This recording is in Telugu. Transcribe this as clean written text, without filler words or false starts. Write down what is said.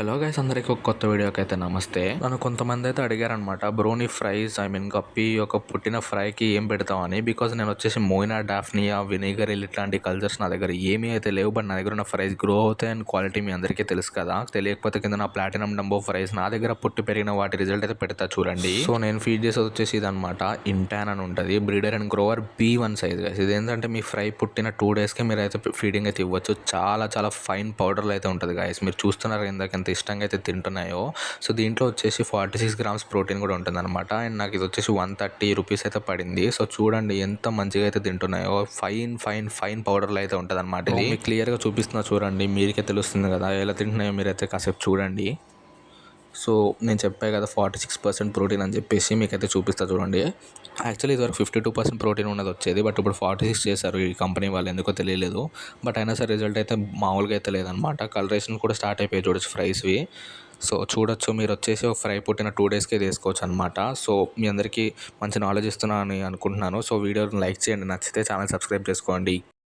హలో గైస్, అందరికి ఒక కొత్త వీడియోకి అయితే నమస్తే. నన్ను కొంతమంది అయితే అడిగారనమాట, బ్రోని ఫ్రైస్ గప్పి ఒక పుట్టిన ఫ్రైకి ఏం పెడతామని. బికాజ్ నేను వచ్చేసి మోయినా, డాఫ్నియా, వినేగర్ ఇట్లాంటి కల్చర్స్ నా దగ్గర ఏమీ అయితే లేవు. బట్ నా దగ్గర ఉన్న ఫ్రైస్ గ్రో అవుతాయి అండ్ క్వాలిటీ మీ అందరికీ తెలుసు కదా. తెలియకపోతే కింద నా ప్లాటినం డంబో ఫ్రైస్ నా దగ్గర పుట్టి పెరిగిన వాటి రిజల్ట్ అయితే పెడతా చూడండి. సో నేను ఫీడ్ చేసేది వచ్చేసి ఇదనమాట. ఇంటాన్ అని ఉంటుంది, breeder and Grover B1 size guys. ఇది ఏంటంటే మీ ఫ్రై పుట్టిన 2 డేస్కే మీరు అయితే ఫీడింగ్ అయితే ఇవ్వచ్చు. చాలా చాలా ఫైన్ పౌడర్లు అయితే ఉంటుంది గైస్. మీరు చూస్తున్నారు ఇందాక ఎంత ఇష్టంగా అయితే తింటున్నాయో. సో దీంట్లో వచ్చేసి 46 గ్రామ్స్ ప్రోటీన్ కూడా ఉంటుందన్నమాట. అండ్ నాకు ఇది వచ్చేసి 130 రూపీస్ అయితే పడింది. సో చూడండి ఎంత మంచిగా అయితే తింటున్నాయో. ఫైన్ ఫైన్ ఫైన్ పౌడర్లు అయితే ఉంటుంది అనమాట. ఇది మీకు క్లియర్గా చూపిస్తున్నా చూడండి, మీరికే తెలుస్తుంది కదా ఎలా తింటున్నాయో. మీరైతే కాసేపు చూడండి. సో నేను చెప్పాను కదా 46% ప్రోటీన్ అని చెప్పేసి, మీకైతే చూపిస్తా చూడండి. యాక్చువల్లీ ఇదివరకు 52% ప్రోటీన్ ఉన్నది వచ్చేది, బట్ ఇప్పుడు 46 చేశారు ఈ కంపెనీ వాళ్ళు, ఎందుకో తెలియలేదు. బట్ అయినా సరే రిజల్ట్ అయితే మామూలుగా అయితే లేదనమాట. కలరేషన్ కూడా స్టార్ట్ అయిపోయి చూడొచ్చు ఫ్రైస్వి. సో చూడొచ్చు, మీరు వచ్చేసి ఒక ఫ్రై పుట్టిన 2 డేస్కే తీసుకోవచ్చు అనమాట. సో మీ అందరికీ మంచి నాలెడ్జ్ ఇస్తున్నాను అని అనుకుంటున్నాను. సో వీడియోని లైక్ చేయండి, నచ్చితే ఛానల్ సబ్స్క్రైబ్ చేసుకోండి.